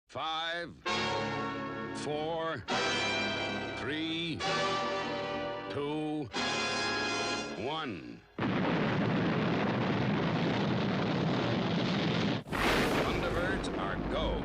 5, 4, 3, 2, 1. Thunderbirds are go.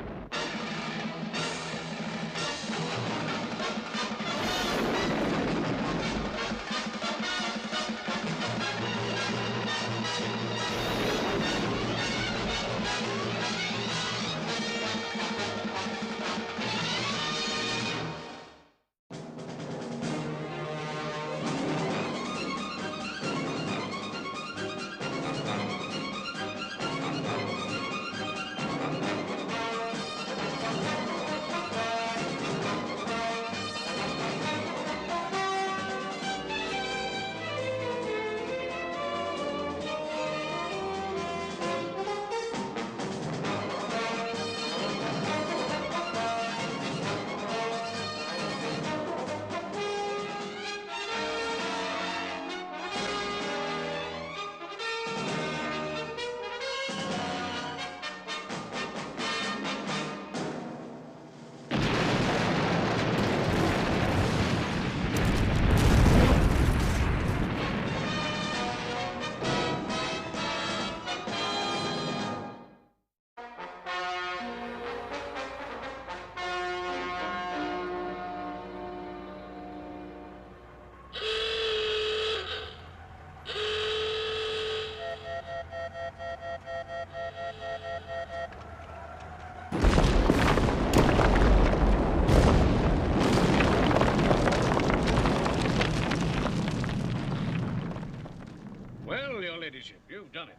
Well, your ladyship, you've done it.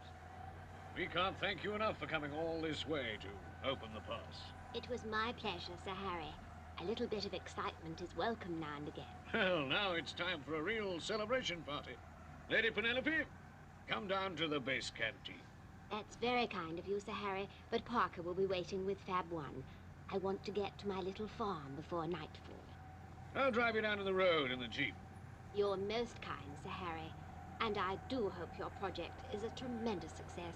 We can't thank you enough for coming all this way to open the pass. It was my pleasure, Sir Harry. A little bit of excitement is welcome now and again. Well, now it's time for a real celebration party. Lady Penelope, come down to the base canteen. That's very kind of you, Sir Harry, but Parker will be waiting with Fab 1. I want to get to my little farm before nightfall. I'll drive you down to the road in the Jeep. You're most kind, Sir Harry. And I do hope your project is a tremendous success,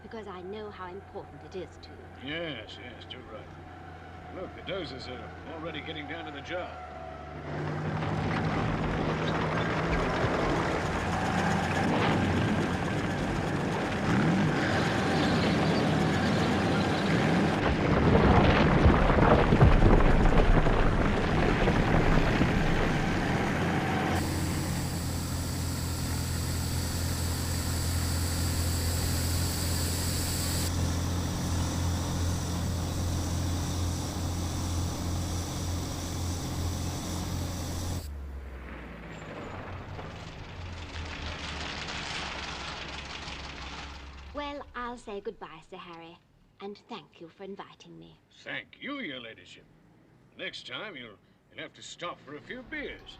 because I know how important it is to you. Yes, too right. Look, the dozers are already getting down to the job. Well, I'll say goodbye, Sir Harry, and thank you for inviting me. Thank you, your ladyship. Next time, you'll have to stop for a few beers.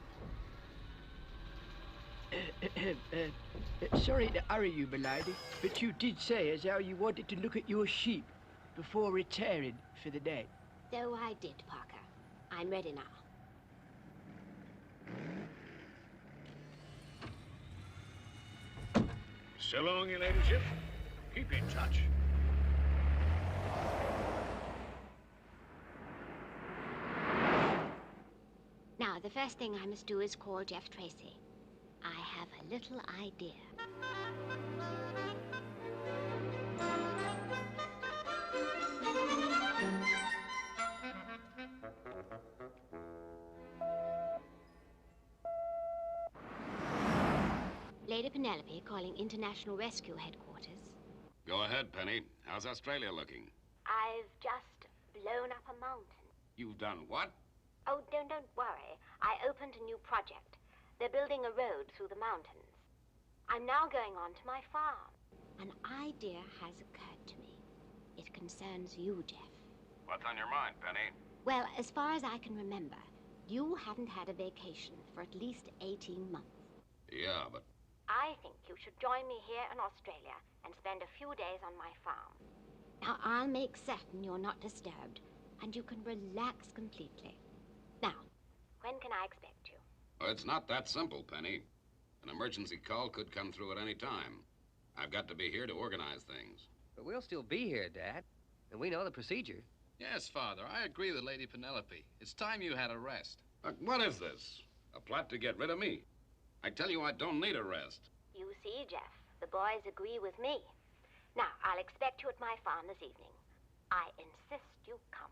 Sorry to hurry you, milady, but you did say as how you wanted to look at your sheep before retiring for the night. So I did, Parker. I'm ready now. So long, your ladyship. Keep in touch. Now, the first thing I must do is call Jeff Tracy. I have a little idea. Lady Penelope calling International Rescue Headquarters. Go ahead, Penny. How's Australia looking? I've just blown up a mountain. You've done what? Oh, don't worry. I opened a new project. They're building a road through the mountains. I'm now going on to my farm. An idea has occurred to me. It concerns you, Jeff. What's on your mind, Penny? Well, as far as I can remember, you haven't had a vacation for at least 18 months. Yeah, but... I think you should join me here in Australia and spend a few days on my farm. Now, I'll make certain you're not disturbed, and you can relax completely. Now, when can I expect you? Well, it's not that simple, Penny. An emergency call could come through at any time. I've got to be here to organize things. But we'll still be here, Dad. And we know the procedure. Yes, Father, I agree with Lady Penelope. It's time you had a rest. What is this? A plot to get rid of me? I tell you, I don't need a rest. You see, Jeff, the boys agree with me. Now, I'll expect you at my farm this evening. I insist you come.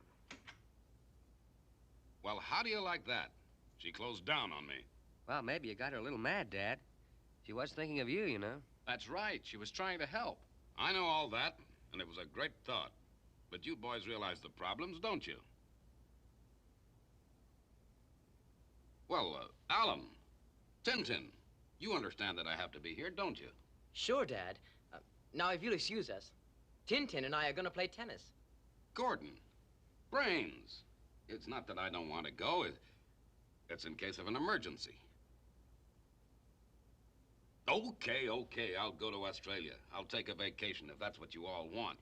Well, how do you like that? She closed down on me. Well, maybe you got her a little mad, Dad. She was thinking of you, you know. That's right. She was trying to help. I know all that, and it was a great thought. But you boys realize the problems, don't you? Well, Alan, Tintin, you understand that I have to be here, don't you? Sure, Dad. Now, if you'll excuse us, Tintin and I are going to play tennis. Gordon, Brains. It's not that I don't want to go. It's in case of an emergency. Okay, I'll go to Australia. I'll take a vacation if that's what you all want.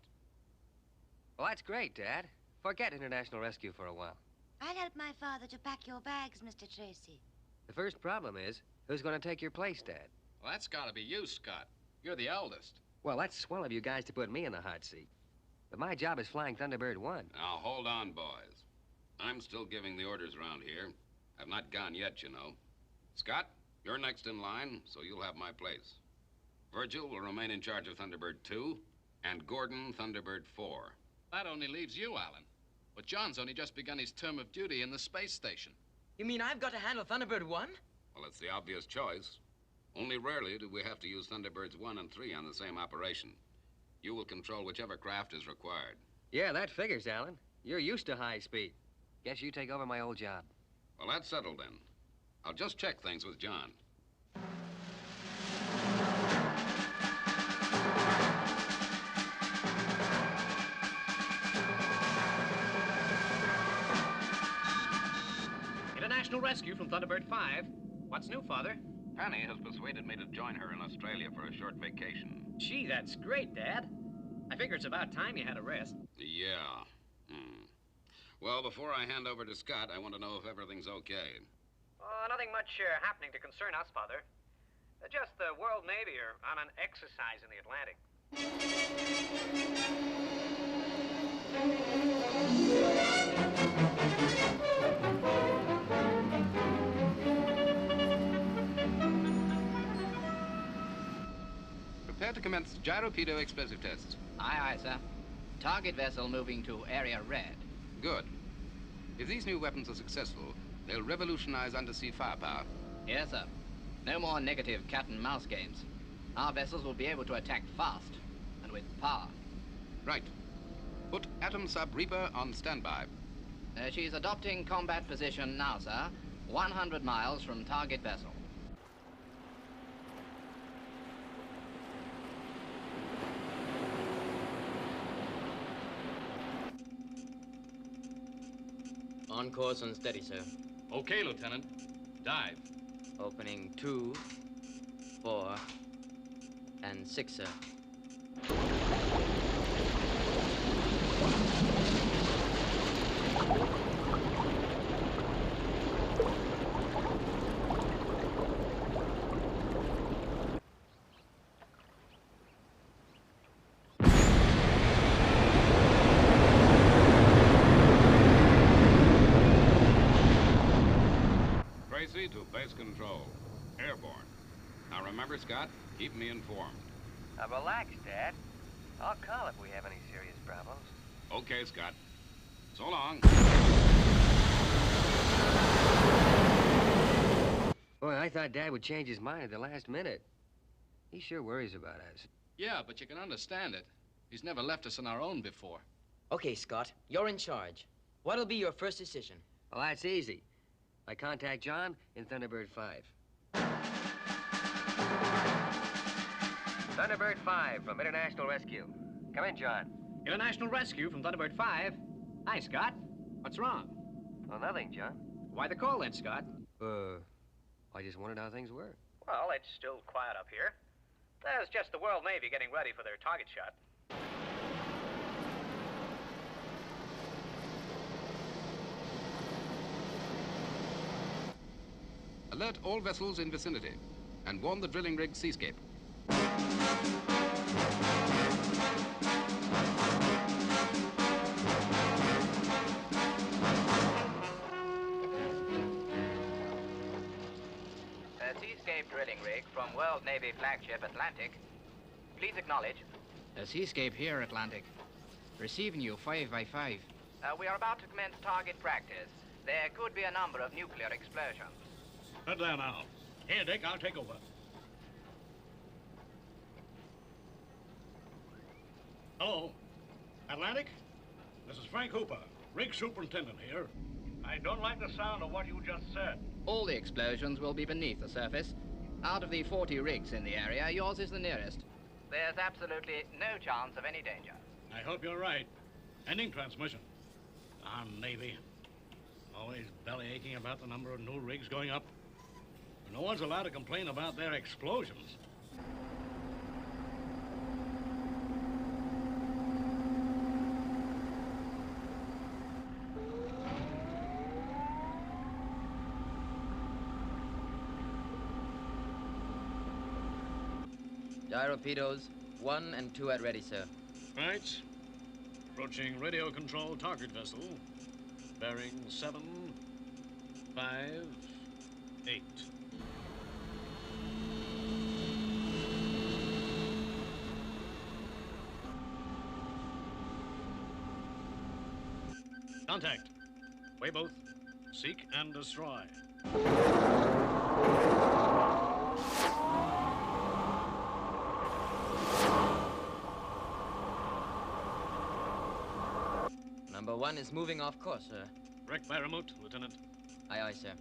Well, that's great, Dad. Forget international rescue for a while. I'll help my father to pack your bags, Mr. Tracy. The first problem is, who's going to take your place, Dad? Well, that's got to be you, Scott. You're the eldest. Well, that's swell of you guys to put me in the hot seat. But my job is flying Thunderbird 1. Now, hold on, boys. I'm still giving the orders around here. I've not gone yet, you know. Scott, you're next in line, so you'll have my place. Virgil will remain in charge of Thunderbird 2, and Gordon, Thunderbird 4. That only leaves you, Alan. But John's only just begun his term of duty in the space station. You mean I've got to handle Thunderbird 1? Well, it's the obvious choice. Only rarely do we have to use Thunderbirds 1 and 3 on the same operation. You will control whichever craft is required. Yeah, that figures, Alan. You're used to high speed. Guess you take over my old job. Well, that's settled then. I'll just check things with John. International rescue from Thunderbird 5. What's new, Father? Penny has persuaded me to join her in Australia for a short vacation. Gee, that's great, Dad. I figure it's about time you had a rest. Yeah. Well, before I hand over to Scott, I want to know if everything's okay. Nothing much happening to concern us, Father. Just the World Navy are on an exercise in the Atlantic. Prepare to commence gyro-pedo explosive tests. Aye, aye, sir. Target vessel moving to area red. Good. If these new weapons are successful, they'll revolutionize undersea firepower. Yes, sir. No more negative cat and mouse games. Our vessels will be able to attack fast and with power. Right. Put Atom Sub Reaper on standby. She's adopting combat position now, sir. 100 miles from target vessel. On course and steady, sir. Okay, Lieutenant. Dive. Opening 2, 4, and 6, sir. Tracy to base control. Airborne. Now remember, Scott, keep me informed. Now relax, Dad. I'll call if we have any serious problems. Okay, Scott. So long. Boy, I thought Dad would change his mind at the last minute. He sure worries about us. Yeah, but you can understand it. He's never left us on our own before. Okay, Scott, you're in charge. What'll be your first decision? Well, that's easy. I contact John in Thunderbird 5. Thunderbird 5 from International Rescue. Come in, John. International rescue from Thunderbird 5. Hi, Scott. What's wrong? Well, nothing, John. Why the call then, Scott? I just wondered how things were. Well, it's still quiet up here. There's just the World Navy getting ready for their target shot. Alert all vessels in vicinity and warn the drilling rig seascape. oiling rig from World Navy flagship Atlantic. Please acknowledge. A seascape here, Atlantic. Receiving you 5 by 5. We are about to commence target practice. There could be a number of nuclear explosions. Head there now. Here, Dick, I'll take over. Hello. Atlantic? This is Frank Hooper, rig superintendent here. I don't like the sound of what you just said. All the explosions will be beneath the surface. Out of the 40 rigs in the area, yours is the nearest. There's absolutely no chance of any danger. I hope you're right. Ending transmission. Darn Navy. Always belly aching about the number of new rigs going up. No one's allowed to complain about their explosions. Gyropedos 1 and 2 at ready, sir. Right. Approaching radio control target vessel. Bearing 7, 5, 8. Contact. Way both. Seek and destroy. Number 1 is moving off course, sir. Wreck by remote, Lieutenant. Aye, aye, sir.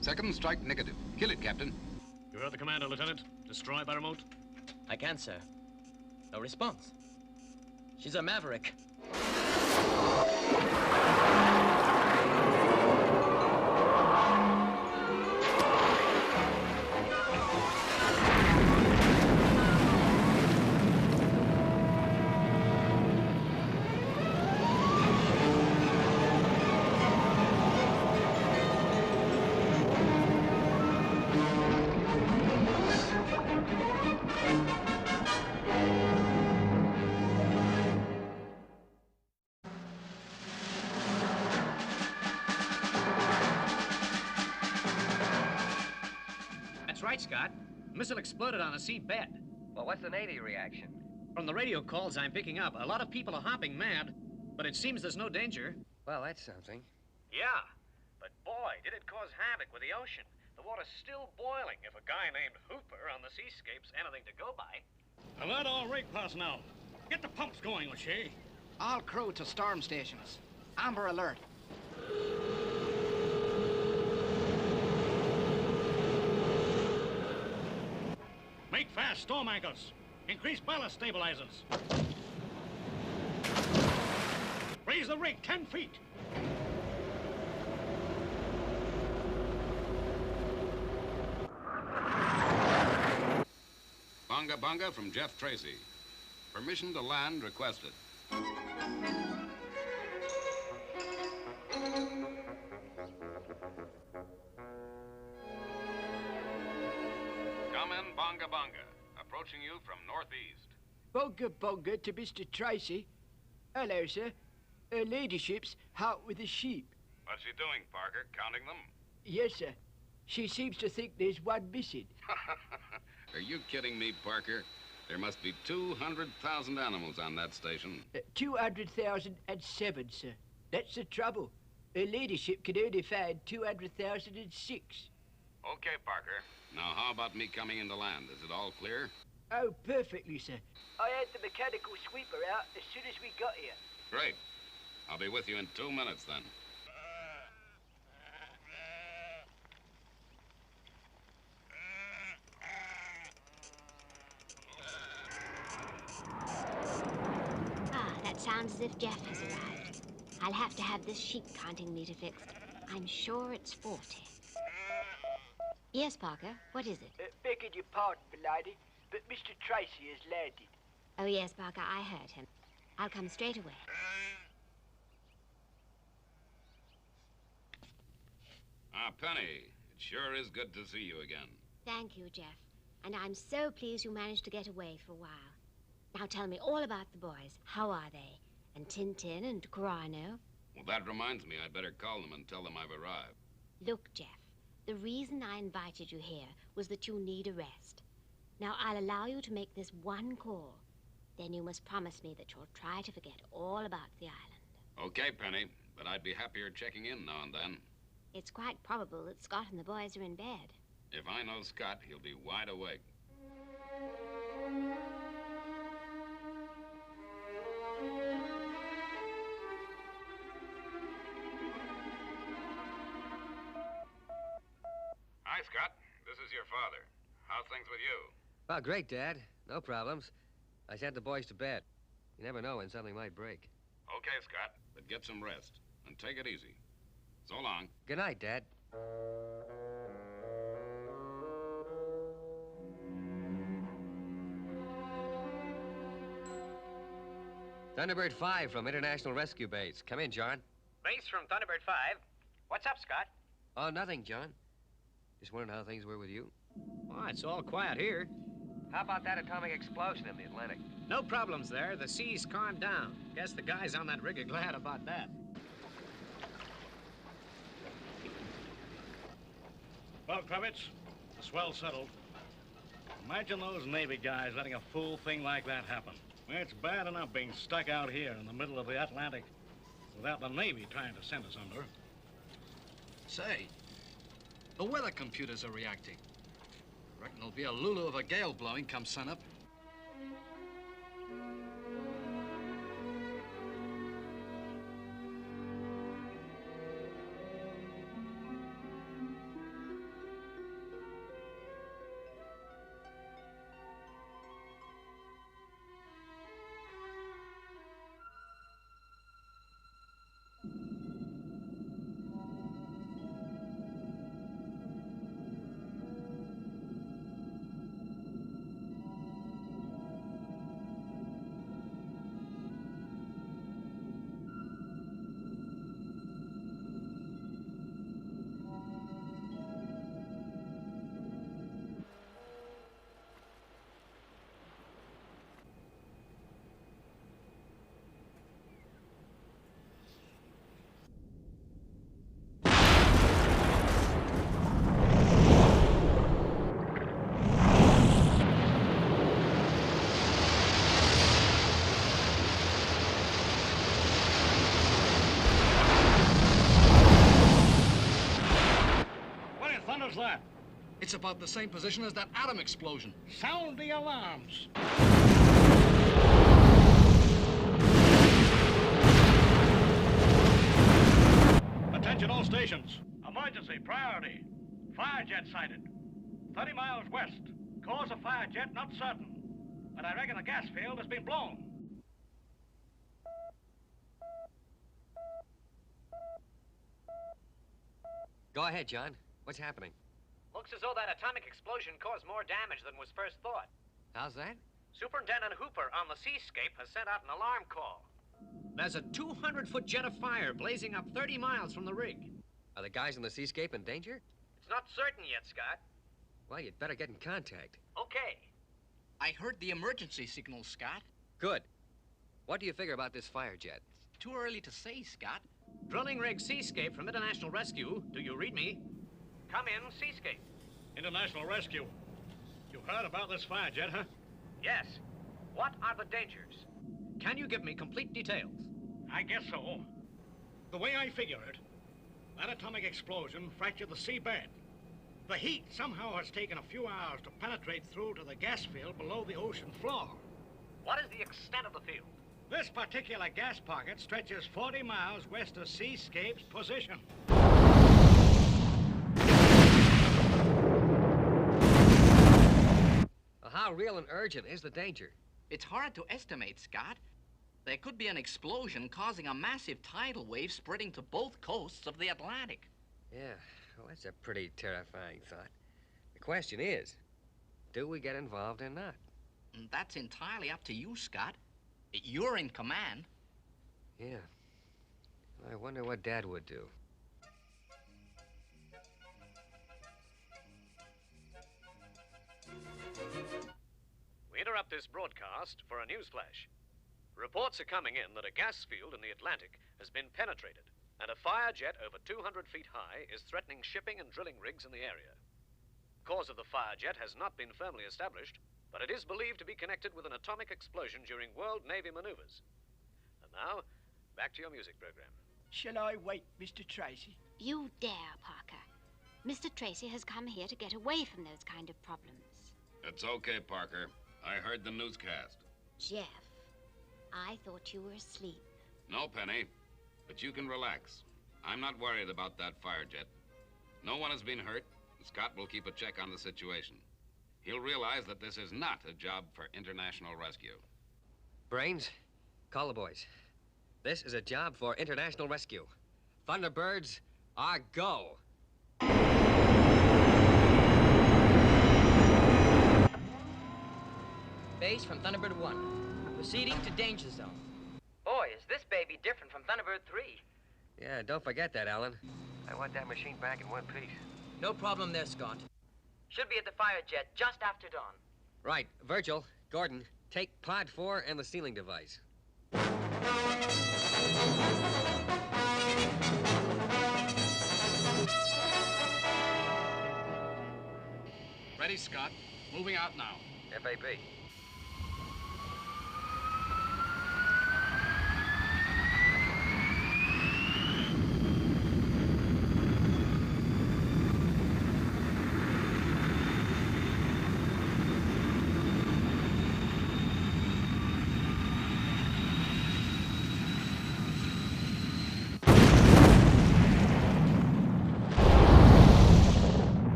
Second strike negative. Kill it, Captain. You heard the commander, Lieutenant. Destroy by remote. I can, sir. No response. She's a maverick. That's right, Scott. Missile exploded on a seabed. Well, what's the Navy reaction? From the radio calls I'm picking up, a lot of people are hopping mad, but it seems there's no danger. Well, that's something. Yeah, but boy, did it cause havoc with the ocean. The water's still boiling if a guy named Hooper on the seascape's anything to go by. Alert all rig personnel. Get the pumps going, O'Shea. All crew to storm stations. Amber alert. Make fast storm anchors. Increase ballast stabilizers. Raise the rig 10 feet. Bunga bunga from Jeff Tracy. Permission to land requested. Come in, Bunga bunga. Approaching you from northeast. Bunga bunga to Mr. Tracy. Hello, sir. Her ladyship's out with the sheep. What's she doing, Parker? Counting them? Yes, sir. She seems to think there's one missing. Are you kidding me, Parker? There must be 200,000 animals on that station. 200,007, sir. That's the trouble. Her ladyship can only find 200,006. Okay, Parker. Now, how about me coming into land? Is it all clear? Oh, perfectly, sir. I had the mechanical sweeper out as soon as we got here. Great. I'll be with you in 2 minutes, then. Ah, that sounds as if Jeff has arrived. I'll have to have this sheep counting meter fixed. I'm sure it's 40. Yes, Parker, what is it? Begging your pardon, milady, but Mr. Tracy has landed. Oh, yes, Parker, I heard him. I'll come straight away. Ah, Penny, it sure is good to see you again. Thank you, Jeff. And I'm so pleased you managed to get away for a while. Now tell me all about the boys. How are they? And Tintin and Grano? Well, that reminds me, I'd better call them and tell them I've arrived. Look, Jeff, the reason I invited you here was that you need a rest. Now, I'll allow you to make this one call. Then you must promise me that you'll try to forget all about the island. Okay, Penny, but I'd be happier checking in now and then. It's quite probable that Scott and the boys are in bed. If I know Scott, he'll be wide awake. Hi, Scott. This is your father. How's things with you? Oh, great, Dad. No problems. I sent the boys to bed. You never know when something might break. Okay, Scott, but get some rest and take it easy. So long. Good night, Dad. Thunderbird 5 from International Rescue Base. Come in, John. Base from Thunderbird 5. What's up, Scott? Oh, nothing, John. Just wondering how things were with you. Oh, it's all quiet here. How about that atomic explosion in the Atlantic? No problems there. The sea's calmed down. Guess the guys on that rig are glad about that. Well, Kravitz, the swell settled. Imagine those Navy guys letting a fool thing like that happen. It's bad enough being stuck out here in the middle of the Atlantic without the Navy trying to send us under. Say, the weather computers are reacting. Reckon there'll be a lulu of a gale blowing come sunup. How's that? It's about the same position as that atom explosion. Sound the alarms. Attention all stations. Emergency, priority. Fire jet sighted. 30 miles west. Cause of fire jet not certain. But I reckon the gas field has been blown. Go ahead, John. What's happening? Looks as though that atomic explosion caused more damage than was first thought. How's that? Superintendent Hooper on the seascape has sent out an alarm call. There's a 200-foot jet of fire blazing up 30 miles from the rig. Are the guys on the seascape in danger? It's not certain yet, Scott. Well, you'd better get in contact. Okay. I heard the emergency signal, Scott. Good. What do you figure about this fire jet? Too early to say, Scott. Drilling rig Seascape from International Rescue. Do you read me? Come in, Seascape. International Rescue. You heard about this fire jet, huh? Yes. What are the dangers? Can you give me complete details? I guess so. The way I figure it, that atomic explosion fractured the seabed. The heat somehow has taken a few hours to penetrate through to the gas field below the ocean floor. What is the extent of the field? This particular gas pocket stretches 40 miles west of Seascape's position. Well, how real and urgent is the danger? It's hard to estimate, Scott. There could be an explosion causing a massive tidal wave spreading to both coasts of the Atlantic. Yeah, well, that's a pretty terrifying thought. The question is, do we get involved or not? And that's entirely up to you, Scott. You're in command. Yeah. I wonder what Dad would do. interrupt this broadcast for a news flash. Reports are coming in that a gas field in the Atlantic has been penetrated, and a fire jet over 200 feet high is threatening shipping and drilling rigs in the area. The cause of the fire jet has not been firmly established, but it is believed to be connected with an atomic explosion during World Navy maneuvers. And now, back to your music program. Shall I wait, Mr. Tracy? You dare, Parker. Mr. Tracy has come here to get away from those kind of problems. It's okay, Parker. I heard the newscast. Jeff, I thought you were asleep. No, Penny, but you can relax. I'm not worried about that fire jet. No one has been hurt. Scott will keep a check on the situation. He'll realize that this is not a job for international rescue. Brains, call the boys. This is a job for international rescue. Thunderbirds are go. Base from Thunderbird 1. Proceeding to danger zone. Boy, is this baby different from Thunderbird 3. Yeah, don't forget that, Alan. I want that machine back in one piece. No problem there, Scott. Should be at the fire jet just after dawn. Right. Virgil, Gordon, take Pod 4 and the sealing device. Ready, Scott. Moving out now. FAB.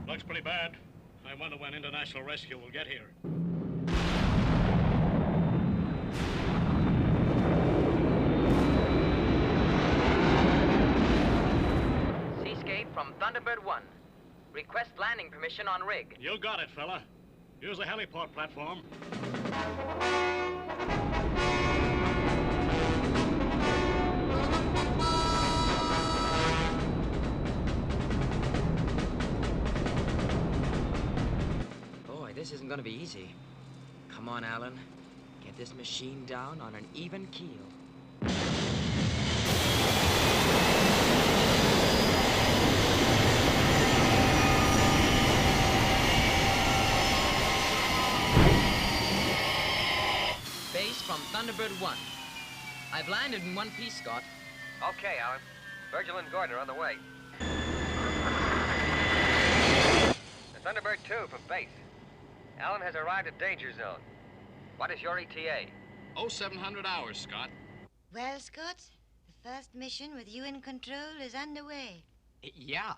Looks pretty bad. I wonder when international rescue will get here. Seascape from Thunderbird 1. Request landing permission on rig. You got it, fella. Use the heliport platform. This isn't going to be easy. Come on, Alan. Get this machine down on an even keel. Base from Thunderbird 1. I've landed in one piece, Scott. Okay, Alan. Virgil and Gordon are on the way. The Thunderbird 2 from base. Alan has arrived at danger zone. What is your ETA? 0700 hours, Scott. Well, Scott, the first mission with you in control is underway. Yeah.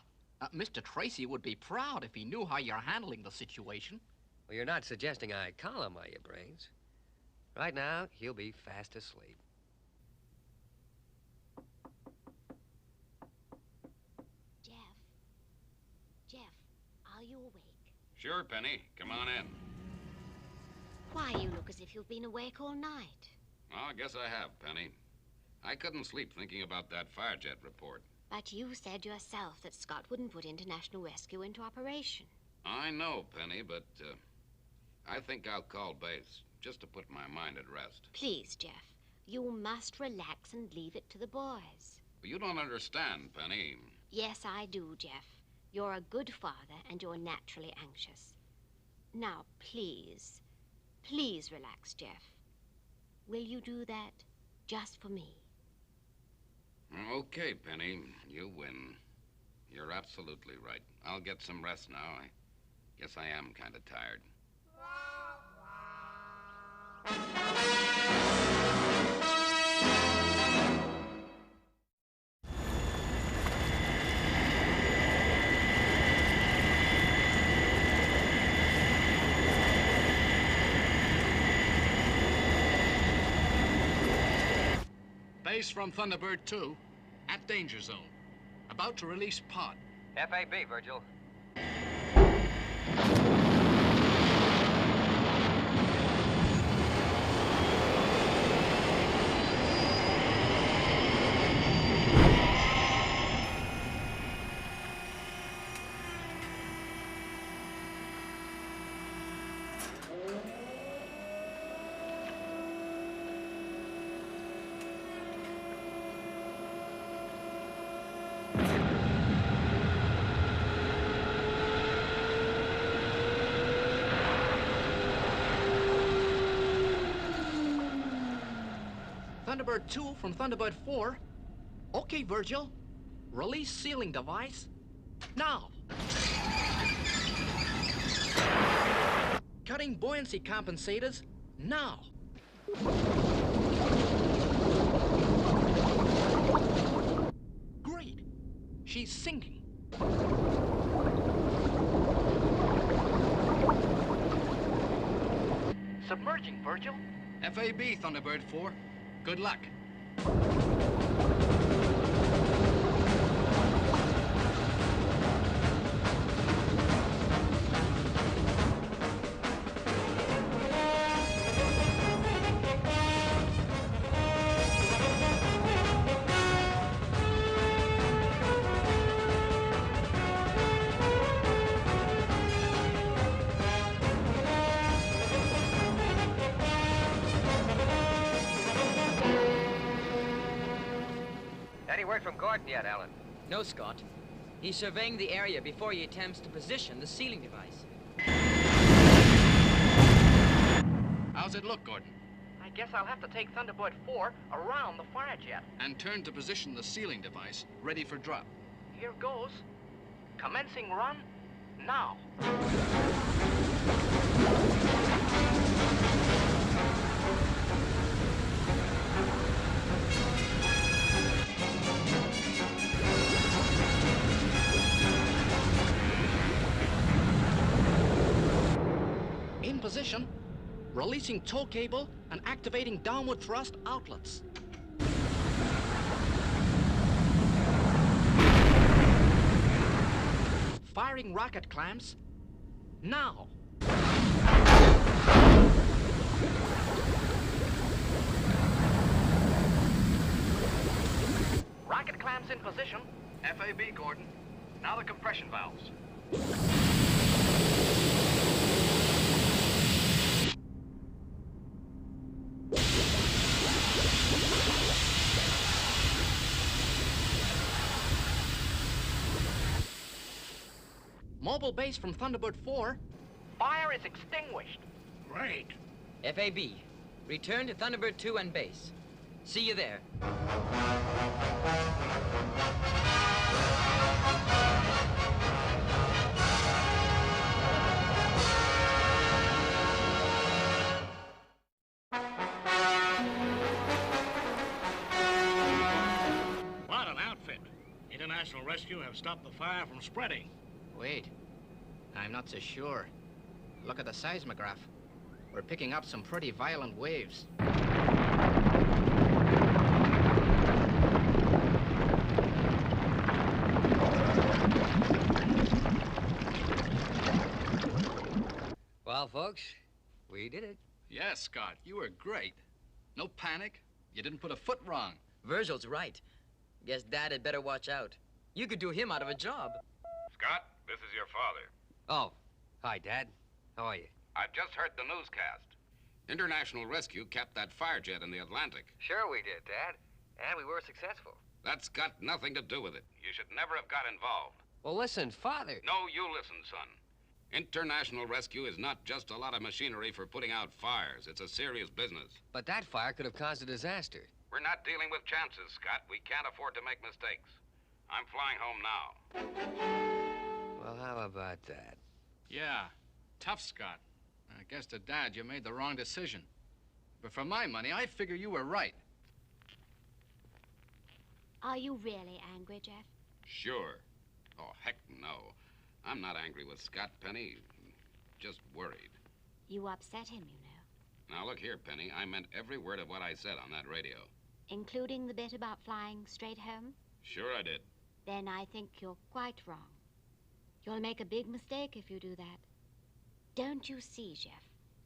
Mr. Tracy would be proud if he knew how you're handling the situation. Well, you're not suggesting I call him, are you, Brains? Right now, he'll be fast asleep. Jeff, are you awake? Sure, Penny. Come on in. Why, you look as if you've been awake all night. Well, I guess I have, Penny. I couldn't sleep thinking about that fire jet report. But you said yourself that Scott wouldn't put international rescue into operation. I know, Penny, but I think I'll call base just to put my mind at rest. Please, Jeff. You must relax and leave it to the boys. But you don't understand, Penny. Yes, I do, Jeff. You're a good father, and you're naturally anxious. Now, please relax, Jeff. Will you do that just for me? Okay, Penny, you win. You're absolutely right. I'll get some rest now. I guess I am kind of tired. Base from Thunderbird 2 at danger zone. About to release pod. FAB, Virgil. Thunderbird 2 from Thunderbird 4. Okay, Virgil. Release sealing device. Now. Cutting buoyancy compensators. Now. Great. She's sinking. Submerging, Virgil. FAB, Thunderbird 4. Good luck. Any word from Gordon yet, Alan? No, Scott. He's surveying the area before he attempts to position the sealing device. How's it look, Gordon? I guess I'll have to take Thunderbird 4 around the fire jet. And turn to position the sealing device, ready for drop. Here goes. Commencing run now. In position, releasing tow cable and activating downward thrust outlets. Firing rocket clamps now. Rocket clamps in position. FAB, Gordon. Now the compression valves. Mobile base from Thunderbird 4. Fire is extinguished. Great. FAB, return to Thunderbird 2 and base. See you there. What an outfit. International Rescue have stopped the fire from spreading. Wait, I'm not so sure. Look at the seismograph. We're picking up some pretty violent waves. Well, folks, we did it. Yes, Scott, you were great. No panic. You didn't put a foot wrong. Virgil's right. Guess Dad had better watch out. You could do him out of a job. Scott, this is your father. Oh, hi, Dad. How are you? I've just heard the newscast. International Rescue kept that fire jet in the Atlantic. Sure we did, Dad. And we were successful. That's got nothing to do with it. You should never have got involved. Well, listen, Father. No, you listen, son. International Rescue is not just a lot of machinery for putting out fires. It's a serious business. But that fire could have caused a disaster. We're not dealing with chances, Scott. We can't afford to make mistakes. I'm flying home now. Well, how about that? Yeah, tough, Scott. I guess to Dad you made the wrong decision. But for my money, I figure you were right. Are you really angry, Jeff? Sure. Oh, heck no. I'm not angry with Scott, Penny. Just worried. You upset him, you know. Now, look here, Penny. I meant every word of what I said on that radio. Including the bit about flying straight home? Sure I did. Then I think you're quite wrong. You'll make a big mistake if you do that. Don't you see, Jeff?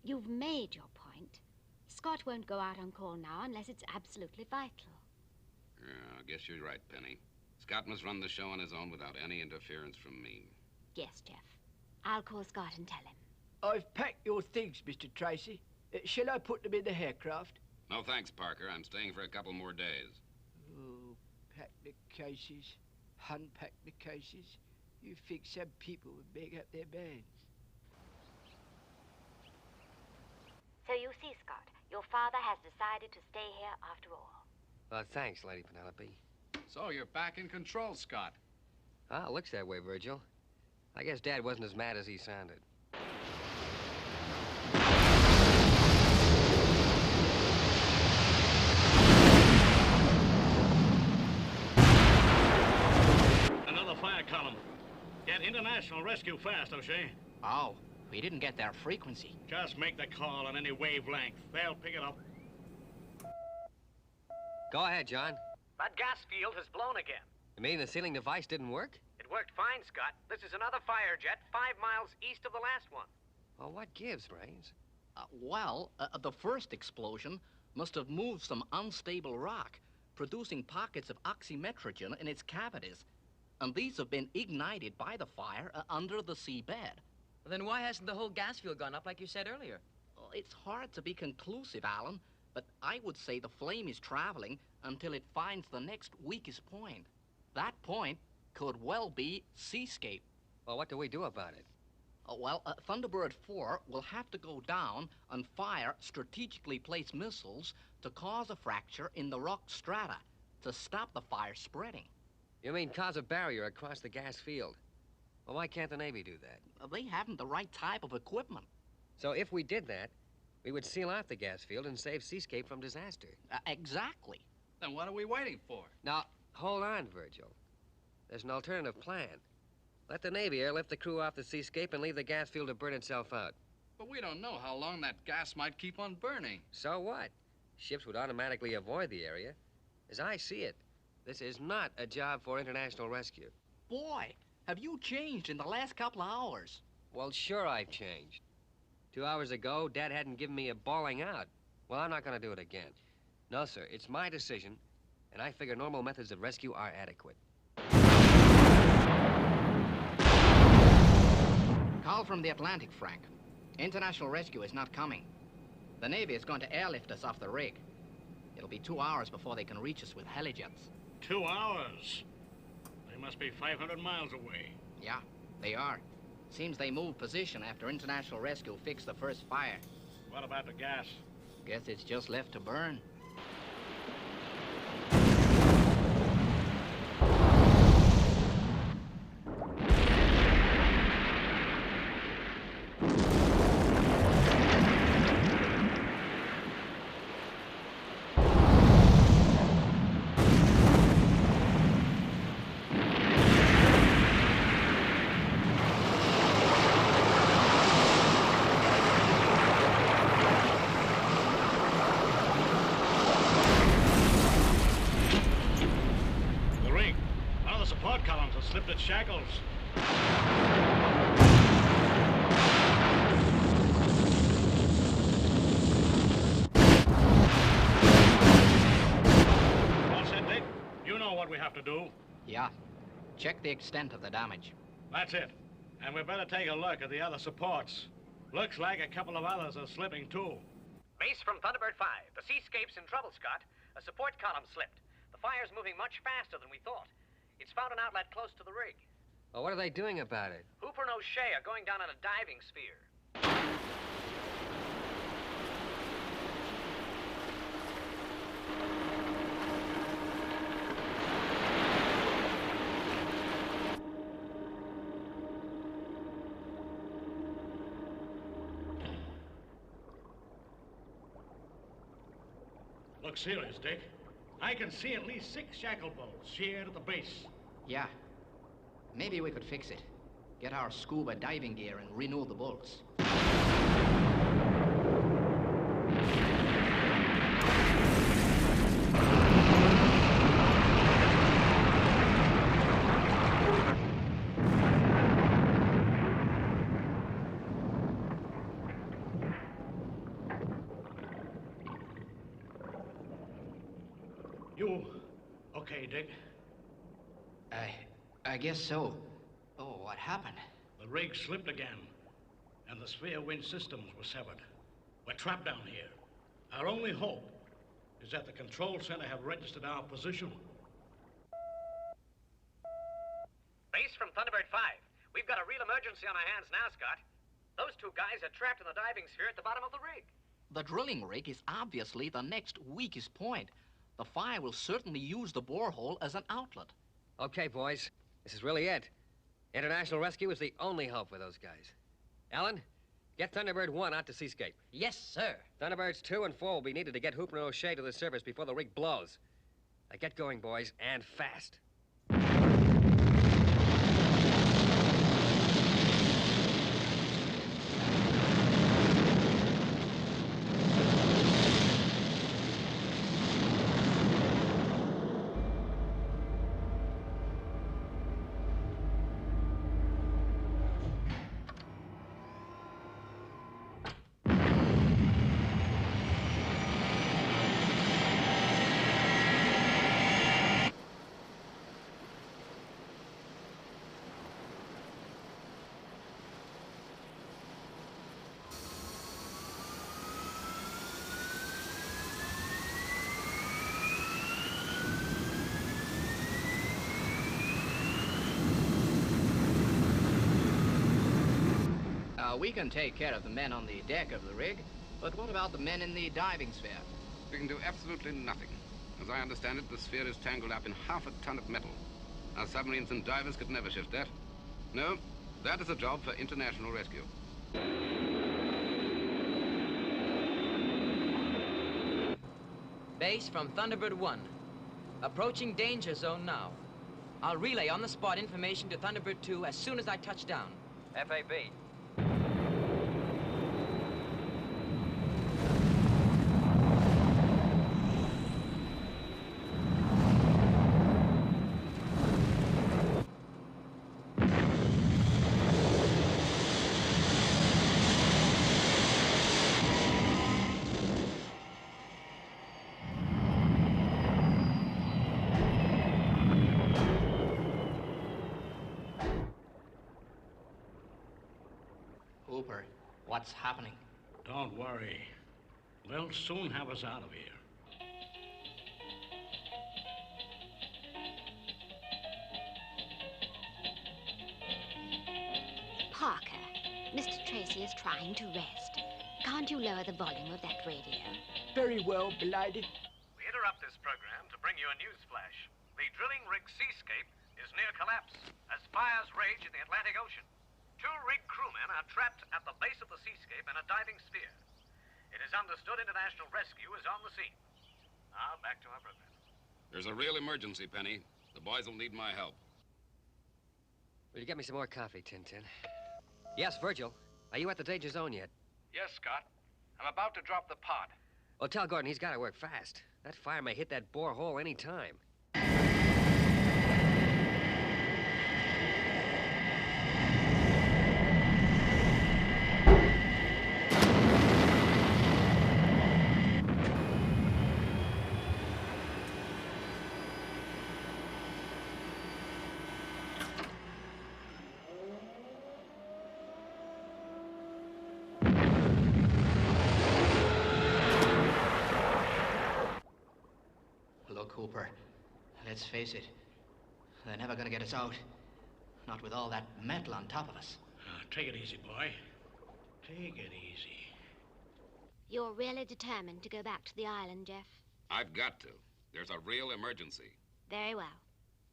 You've made your point. Scott won't go out on call now unless it's absolutely vital. Yeah, I guess you're right, Penny. Scott must run the show on his own without any interference from me. Yes, Jeff. I'll call Scott and tell him. I've packed your things, Mr. Tracy. Shall I put them in the aircraft? No, thanks, Parker. I'm staying for a couple more days. Oh, pack the cases, unpack the cases. You think some people would make up their minds. So you see, Scott, Your father has decided to stay here after all. Well, thanks, Lady Penelope. So you're back in control, Scott. Ah, looks that way, Virgil. I guess Dad wasn't as mad as he sounded. Another fire column. Get international rescue fast, O'Shea. Oh, we didn't get their frequency. Just make the call on any wavelength. They'll pick it up. Go ahead, John. That gas field has blown again. You mean the sealing device didn't work? It worked fine, Scott. This is another fire jet 5 miles east of the last one. Well, what gives, Brains? The first explosion must have moved some unstable rock, producing pockets of oxymetrogen in its cavities. And these have been ignited by the fire under the seabed. Then why hasn't the whole gas field gone up like you said earlier? It's hard to be conclusive, Alan, but I would say the flame is traveling until it finds the next weakest point. That point could well be seascape. Well, what do we do about it? Thunderbird 4 will have to go down and fire strategically placed missiles to cause a fracture in the rock strata to stop the fire spreading. You mean cause a barrier across the gas field? Well, why can't the Navy do that? They haven't the right type of equipment. So if we did that, we would seal off the gas field and save Seascape from disaster. Exactly. Then what are we waiting for? Now, hold on, Virgil. There's an alternative plan. Let the Navy airlift the crew off the Seascape and leave the gas field to burn itself out. But we don't know how long that gas might keep on burning. So what? Ships would automatically avoid the area. As I see it, this is not a job for international rescue. Boy, have you changed in the last couple of hours? Well, sure I've changed. 2 hours ago, Dad hadn't given me a bawling out. Well, I'm not going to do it again. No, sir, it's my decision, and I figure normal methods of rescue are adequate. Call from the Atlantic, Frank. International rescue is not coming. The Navy is going to airlift us off the rig. It'll be 2 hours before they can reach us with helijets. 2 hours? They must be 500 miles away. Yeah, they are. Seems they moved position after international rescue fixed the first fire. What about the gas? Guess it's just left to burn. Slipped its shackles. All set, Dick? You know what we have to do. Yeah. Check the extent of the damage. That's it. And we better take a look at the other supports. Looks like a couple of others are slipping, too. Base from Thunderbird 5. The Seascape's in trouble, Scott. A support column slipped. The fire's moving much faster than we thought. It's found an outlet close to the rig. Well, what are they doing about it? Hooper and O'Shea are going down in a diving sphere. Looks serious, Dick. I can see at least 6 shackle bolts sheared at the base. Yeah. Maybe we could fix it. Get our scuba diving gear and renew the bolts. You okay, Dick? I guess so. Oh, what happened? The rig slipped again, and the sphere wind systems were severed. We're trapped down here. Our only hope is that the control center have registered our position. Base from Thunderbird 5. We've got a real emergency on our hands now, Scott. Those 2 guys are trapped in the diving sphere at the bottom of the rig. The drilling rig is obviously the next weakest point. The fire will certainly use the borehole as an outlet. Okay, boys. This is really it. International rescue is the only hope for those guys. Alan, get Thunderbird 1 out to Seascape. Yes, sir. Thunderbirds 2 and 4 will be needed to get Hooper and O'Shea to the surface before the rig blows. Now get going, boys, and fast. We can take care of the men on the deck of the rig, but what about the men in the diving sphere? We can do absolutely nothing. As I understand it, the sphere is tangled up in half a ton of metal. Our submarines and divers could never shift that. No, that is a job for international rescue. Base from Thunderbird 1. Approaching danger zone now. I'll relay on the spot information to Thunderbird 2 as soon as I touch down. FAB. Hooper, what's happening? Don't worry. They'll soon have us out of here. Parker, Mr. Tracy is trying to rest. Can't you lower the volume of that radio? Very well, Belady. We interrupt this program to bring you a news flash. The drilling rig Seascape is near collapse as fires rage in the Atlantic Ocean. 2 rig crewmen are trapped at the base of the Seascape in a diving sphere. It is understood international rescue is on the scene. Now, back to our program. There's a real emergency, Penny. The boys will need my help. Will you get me some more coffee, Tintin? Yes, Virgil. Are you at the danger zone yet? Yes, Scott. I'm about to drop the pod. Well, tell Gordon he's got to work fast. That fire may hit that borehole any time. Look, Hooper, let's face it. They're never gonna get us out. Not with all that metal on top of us. Take it easy, boy. Take it easy. You're really determined to go back to the island, Jeff? I've got to. There's a real emergency. Very well.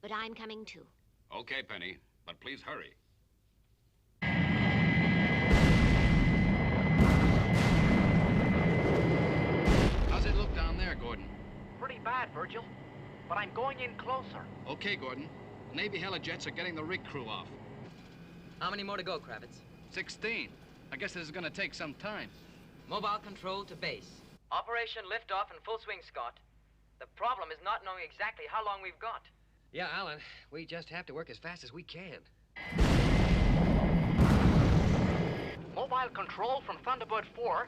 But I'm coming too. Okay, Penny, but please hurry. How's it look down there, Gordon? Pretty bad, Virgil. But I'm going in closer. Okay, Gordon. Navy helijets are getting the rig crew off. How many more to go, Kravitz? 16. I guess this is gonna take some time. Mobile control to base. Operation liftoff in full swing, Scott. The problem is not knowing exactly how long we've got. Yeah, Alan. We just have to work as fast as we can. Mobile control from Thunderbird 4.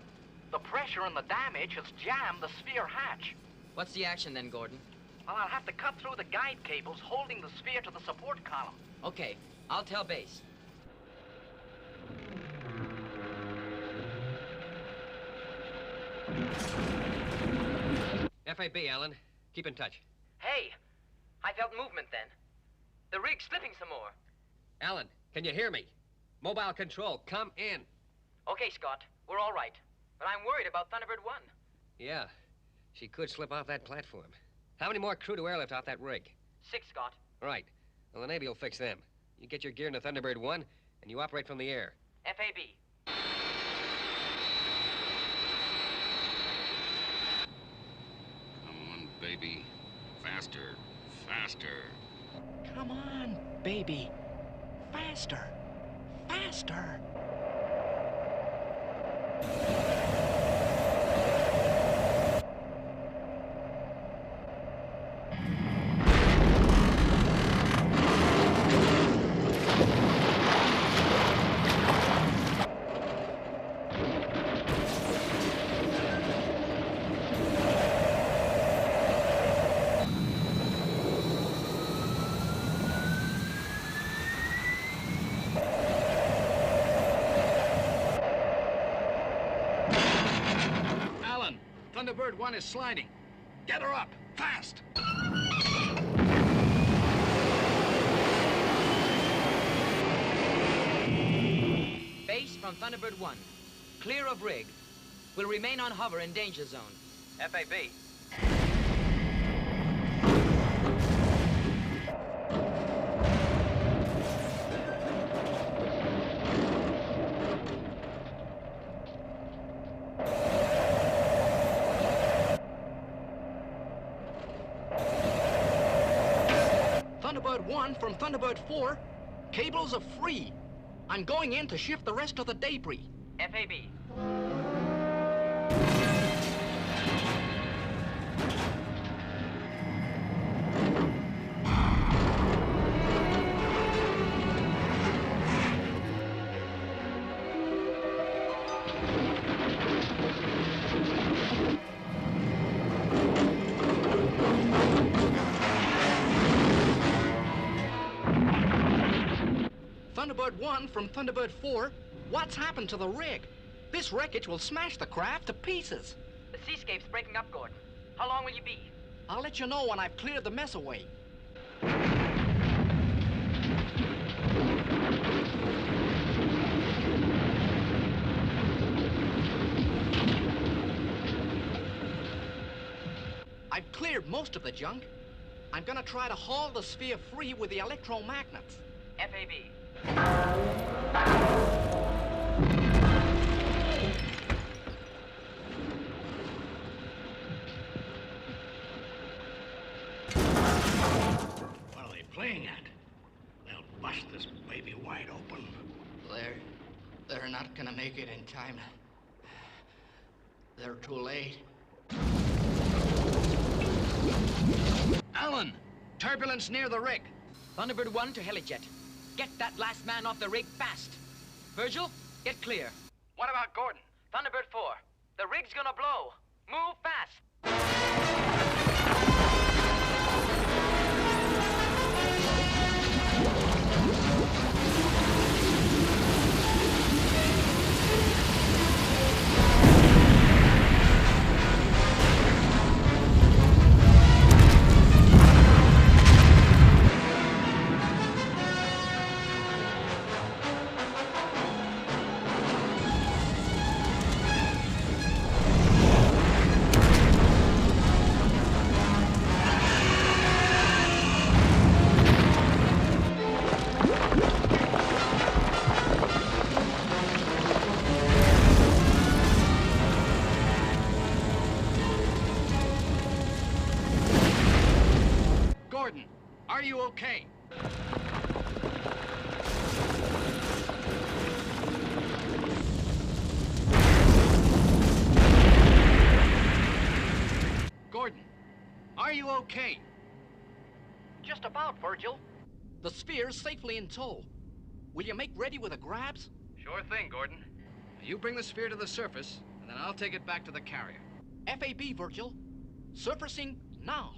The pressure and the damage has jammed the sphere hatch. What's the action then, Gordon? Well, I'll have to cut through the guide cables holding the sphere to the support column. Okay, I'll tell base. FAB, Alan. Keep in touch. Hey, I felt movement then. The rig's slipping some more. Alan, can you hear me? Mobile control, come in. Okay, Scott, we're all right. But I'm worried about Thunderbird 1. Yeah, she could slip off that platform. How many more crew to airlift off that rig? 6, Scott. Right. Well, the Navy will fix them. You get your gear into Thunderbird 1, and you operate from the air. FAB. Come on, baby. Faster. Faster. Come on, baby. Faster. Faster. Thunderbird 1 is sliding. Get her up, fast! Base from Thunderbird 1. Clear of rig. Will remain on hover in danger zone. FAB. Thunderbird 1 from Thunderbird 4. Cables are free. I'm going in to shift the rest of the debris. FAB. Thunderbird 1 from Thunderbird 4. What's happened to the rig? This wreckage will smash the craft to pieces. The seascape's breaking up, Gordon. How long will you be? I'll let you know when I've cleared the mess away. I've cleared most of the junk. I'm gonna try to haul the sphere free with the electromagnets. FAB. What are they playing at? They'll bust this baby wide open. They're not gonna make it in time. They're too late. Alan, turbulence near the rig. Thunderbird 1 to helijet. Get that last man off the rig fast. Virgil, get clear. What about Gordon? Thunderbird 4. The rig's gonna blow. Move fast. Gordon, are you okay? Gordon, are you okay? Just about, Virgil. The sphere's safely in tow. Will you make ready with the grabs? Sure thing, Gordon. You bring the sphere to the surface, and then I'll take it back to the carrier. FAB, Virgil. Surfacing now.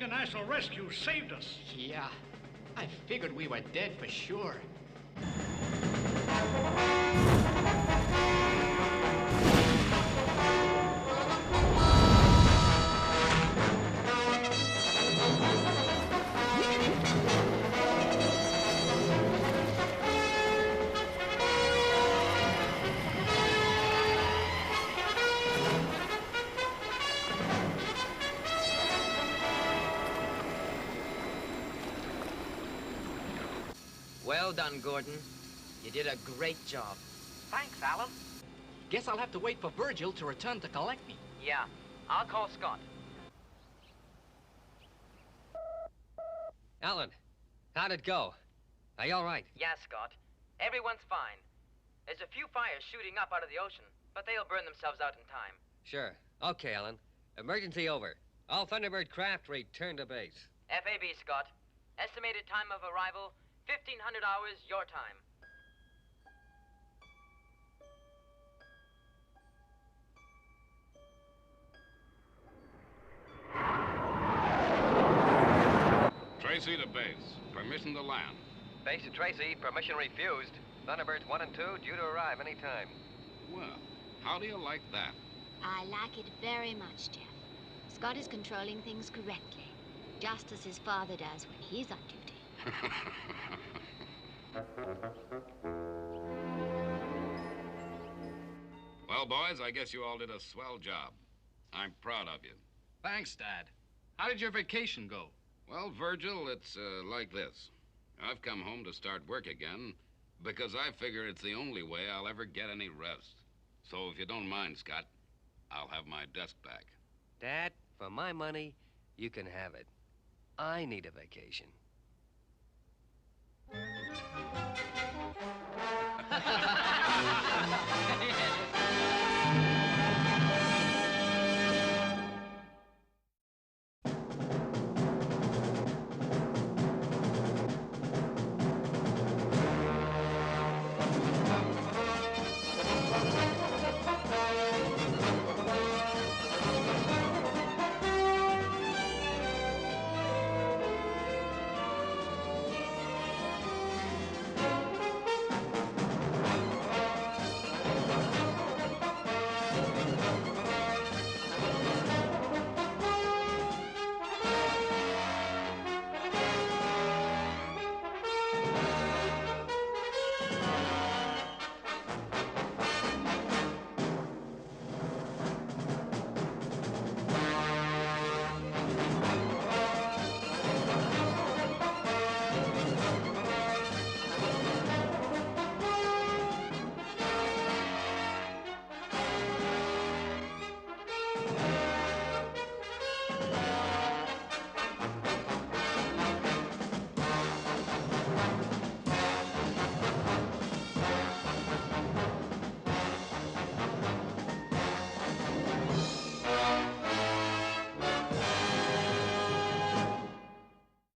International Rescue saved us. Yeah, I figured we were dead for sure. Well done, Gordon. You did a great job. Thanks, Alan. Guess I'll have to wait for Virgil to return to collect me. Yeah, I'll call Scott. Alan, how'd it go? Are you all right? Yeah, Scott. Everyone's fine. There's a few fires shooting up out of the ocean, but they'll burn themselves out in time. Sure. Okay, Alan. Emergency over. All Thunderbird craft return to base. FAB, Scott. Estimated time of arrival, 1,500 hours your time. Tracy to base. Permission to land. Base to Tracy, permission refused. Thunderbirds 1 and 2 due to arrive any time. Well, how do you like that? I like it very much, Jeff. Scott is controlling things correctly, just as his father does when he's on duty. Well, boys, I guess you all did a swell job. I'm proud of you. Thanks, Dad. How did your vacation go? Well, Virgil, it's like this. I've come home to start work again because I figure it's the only way I'll ever get any rest. So if you don't mind, Scott, I'll have my desk back. Dad, for my money, you can have it. I need a vacation.